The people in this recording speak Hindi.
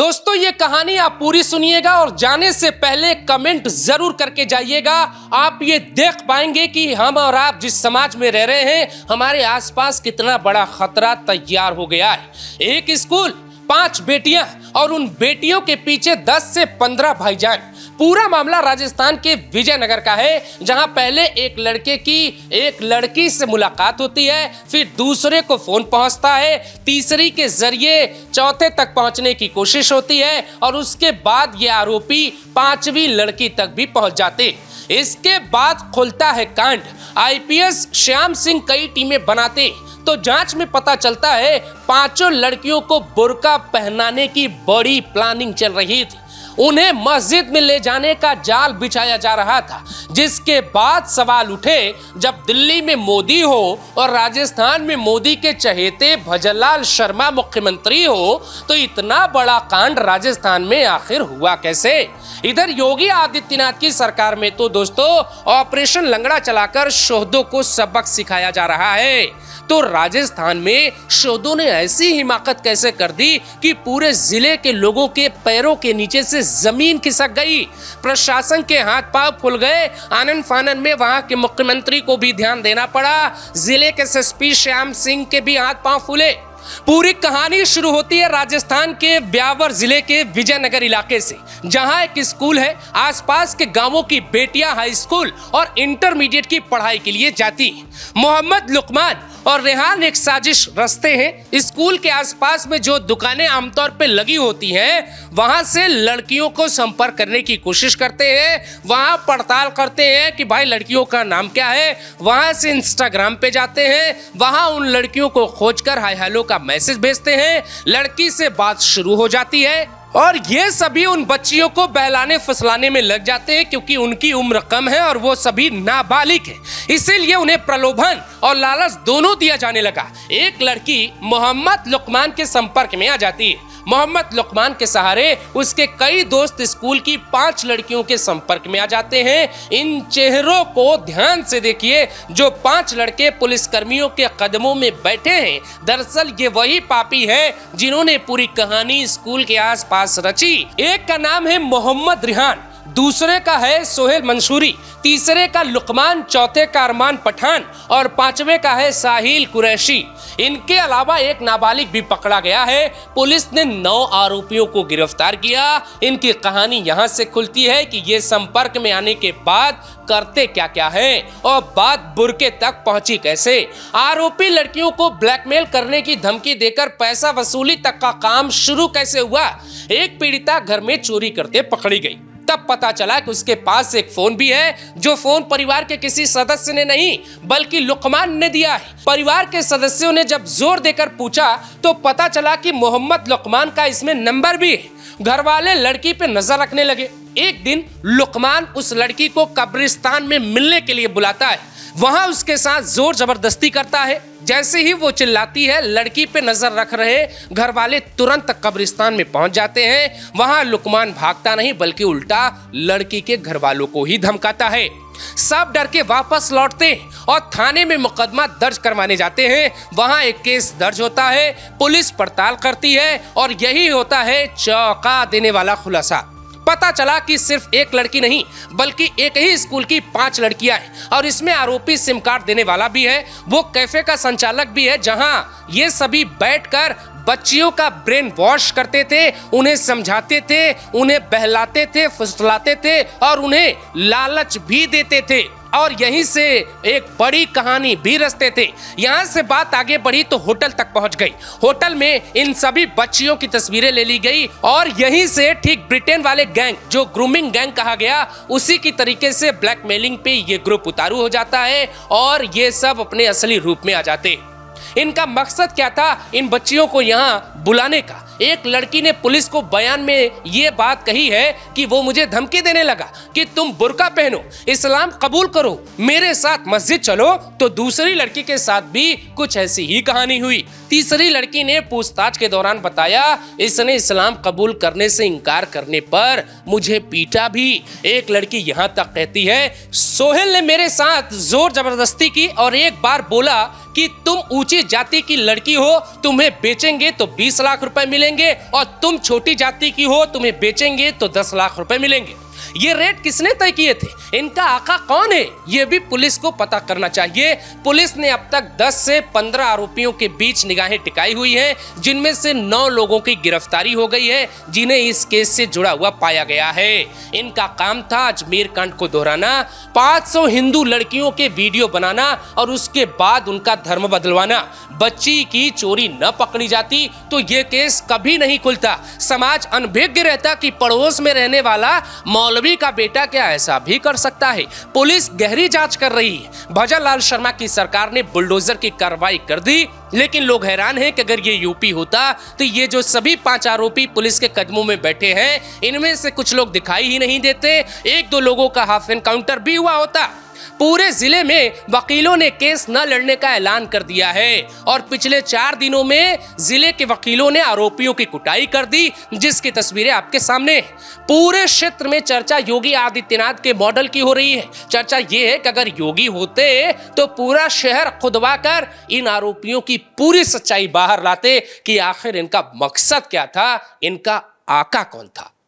दोस्तों ये कहानी आप पूरी सुनिएगा और जाने से पहले कमेंट जरूर करके जाइएगा। आप ये देख पाएंगे कि हम और आप जिस समाज में रह रहे हैं हमारे आसपास कितना बड़ा खतरा तैयार हो गया है। एक स्कूल, 5 बेटियां और उन बेटियों के पीछे 10 से 15 भाईजान। पूरा मामला राजस्थान के विजयनगर का है, जहां पहले एक लड़के की एक लड़की से मुलाकात होती है, फिर दूसरे को फोन पहुंचता है, तीसरी के जरिए चौथे तक पहुंचने की कोशिश होती है और उसके बाद ये आरोपी 5वीं लड़की तक भी पहुंच जाते। इसके बाद खुलता है कांड। आईपीएस श्याम सिंह कई टीमें बनाते तो जांच में पता चलता है 5 लड़कियों को बुर्का पहनाने की बड़ी प्लानिंग चल रही थी। उन्हें मस्जिद में ले जाने का जाल बिछाया जा रहा था, जिसके बाद सवाल उठे जब दिल्ली में मोदी हो और राजस्थान में मोदी के चहेते भजनलाल शर्मा मुख्यमंत्री हो तो इतना बड़ा कांड राजस्थान में आखिर हुआ कैसे। इधर योगी आदित्यनाथ की सरकार में तो दोस्तों ऑपरेशन लंगड़ा चलाकर शोधों को सबक सिखाया जा रहा है, तो राजस्थान में शोधों ने ऐसी हिमाकत कैसे कर दी कि पूरे जिले के लोगों के पैरों के नीचे से जमीन खिसक गई। प्रशासन के हाथ पांव फूल गए। आनन फानन में वहां के मुख्यमंत्री को भी ध्यान देना पड़ा। जिले के एसएसपी श्याम सिंह के भी हाथ पांव फूले। पूरी कहानी शुरू होती है राजस्थान के ब्यावर जिले के विजयनगर इलाके से, जहां एक स्कूल है। आसपास के गांवों की बेटियां हाई स्कूल और इंटरमीडिएट की पढ़ाई के लिए जाती। मोहम्मद लुकमान और रेहान एक साजिश रचते हैं। स्कूल के आसपास में जो दुकानें आमतौर पे लगी होती हैं, वहां से लड़कियों को संपर्क करने की कोशिश करते हैं। वहां पड़ताल करते हैं कि भाई लड़कियों का नाम क्या है। वहां से इंस्टाग्राम पे जाते हैं, वहां उन लड़कियों को खोजकर हाय हेलो का मैसेज भेजते हैं। लड़की से बात शुरू हो जाती है और ये सभी उन बच्चियों को बहलाने फुसलाने में लग जाते हैं, क्योंकि उनकी उम्र कम है और वो सभी नाबालिग है। इसीलिए उन्हें प्रलोभन और लालच दोनों दिया जाने लगा। एक लड़की मोहम्मद लुकमान के संपर्क में आ जाती है। मोहम्मद लुकमान के सहारे उसके कई दोस्त स्कूल की 5 लड़कियों के संपर्क में आ जाते हैं। इन चेहरों को ध्यान से देखिए। जो 5 लड़के पुलिसकर्मियों के कदमों में बैठे हैं, दरअसल ये वही पापी है जिन्होंने पूरी कहानी स्कूल के आसपास रची। एक का नाम है मोहम्मद रिहान, दूसरे का है सोहेल मंसूरी, तीसरे का लुकमान, चौथे का अरमान पठान और 5वें का है साहिल कुरैशी। इनके अलावा एक नाबालिग भी पकड़ा गया है। पुलिस ने 9 आरोपियों को गिरफ्तार किया। इनकी कहानी यहाँ से खुलती है कि ये संपर्क में आने के बाद करते क्या क्या है और बात बुर्के तक पहुंची कैसे। आरोपी लड़कियों को ब्लैकमेल करने की धमकी देकर पैसा वसूली तक का काम शुरू कैसे हुआ। एक पीड़िता घर में चोरी करते पकड़ी गई। तब पता चला कि उसके पास एक फोन भी है, जो फोन परिवार के किसी सदस्य ने नहीं बल्कि लुकमान ने दिया है। परिवार के सदस्यों ने जब जोर देकर पूछा तो पता चला कि मोहम्मद लुकमान का इसमें नंबर भी है। घर वाले लड़की पे नजर रखने लगे। एक दिन लुकमान उस लड़की को कब्रिस्तान में मिलने के लिए बुलाता है। वहां उसके साथ जोर जबरदस्ती करता है। जैसे ही वो चिल्लाती है, लड़की पे नजर रख रहे घर वाले तुरंत कब्रिस्तान में पहुंच जाते हैं। वहां लुकमान भागता नहीं बल्कि उल्टा लड़की के घर वालों को ही धमकाता है। सब डर के वापस लौटते हैं और थाने में मुकदमा दर्ज करवाने जाते हैं। वहां एक केस दर्ज होता है। पुलिस पड़ताल करती है और यही होता है चौंका देने वाला खुलासा। पता चला कि सिर्फ एक लड़की नहीं बल्कि एक ही स्कूल की 5 लड़कियां हैं और इसमें आरोपी सिम कार्ड देने वाला भी है। वो कैफे का संचालक भी है, जहां ये सभी बैठकर बच्चियों का ब्रेन वॉश करते थे, उन्हें समझाते थे, उन्हें बहलाते थे, फुसलाते थे और उन्हें लालच भी देते थे। और यहीं से एक बड़ी कहानी भी रचते थे। यहाँ से बात आगे बढ़ी तो होटल तक पहुँच गई। होटल में इन सभी बच्चियों की तस्वीरें ले ली गई और यहीं से ठीक ब्रिटेन वाले गैंग, जो ग्रूमिंग गैंग कहा गया, उसी की तरीके से ब्लैकमेलिंग पे ये ग्रुप उतारू हो जाता है और ये सब अपने असली रूप में आ जाते। इनका मकसद क्या था इन बच्चियों को यहाँ बुलाने का। एक लड़की ने पुलिस को बयान में ये बात कही है कि वो मुझे धमकी देने लगा कि तुम बुर्का पहनो, इस्लाम कबूल करो, मेरे साथ मस्जिद चलो। तो दूसरी लड़की के साथ भी कुछ ऐसी ही कहानी हुई। तीसरी लड़की ने पूछताछ के दौरान बताया, इसने इस्लाम कबूल करने से इनकार करने पर मुझे पीटा भी। एक लड़की यहां तक कहती है, सोहेल ने मेरे साथ जोर जबरदस्ती की और एक बार बोला कि तुम ऊंची जाति की लड़की हो, तुम्हें बेचेंगे तो 20 लाख रुपए मिलेंगे, और तुम छोटी जाति की हो, तुम्हें बेचेंगे तो 10 लाख रुपए मिलेंगे। ये रेट किसने तय किए थे? इनका आका कौन है? ये भी पुलिस को पता करना चाहिए। पुलिस ने अब तक 10 से 15 आरोपियों के बीच निगाहें टिकाई हुई हैं, जिनमें से 9 लोगों की गिरफ्तारी हो गई है, जिन्हें इस केस से जुड़ा हुआ पाया गया है। इनका काम था अजमेर कांड को दोहराना, 500 हिंदू लड़कियों के वीडियो बनाना और उसके बाद उनका धर्म बदलवाना। बच्ची की चोरी न पकड़ी जाती तो ये केस कभी नहीं खुलता। समाज अनभिज्ञ रहता कि पड़ोस में रहने वाला मौलवी का बेटा क्या ऐसा भी कर सकता है। पुलिस गहरी जांच कर रही है। भजन लाल शर्मा की सरकार ने बुलडोजर की कार्रवाई कर दी, लेकिन लोग हैरान हैं कि अगर ये यूपी होता तो ये जो सभी 5 आरोपी पुलिस के कदमों में बैठे हैं, इनमें से कुछ लोग दिखाई ही नहीं देते। 1-2 लोगों का हाफ एनकाउंटर भी हुआ होता। पूरे जिले में वकीलों ने केस न लड़ने का ऐलान कर दिया है और पिछले 4 दिनों में जिले के वकीलों ने आरोपियों की कुटाई कर दी, जिसकी तस्वीरें आपके सामने हैं। पूरे क्षेत्र में चर्चा योगी आदित्यनाथ के मॉडल की हो रही है। चर्चा यह है कि अगर योगी होते तो पूरा शहर खुदवा कर इन आरोपियों की पूरी सच्चाई बाहर लाते कि आखिर इनका मकसद क्या था, इनका आका कौन था।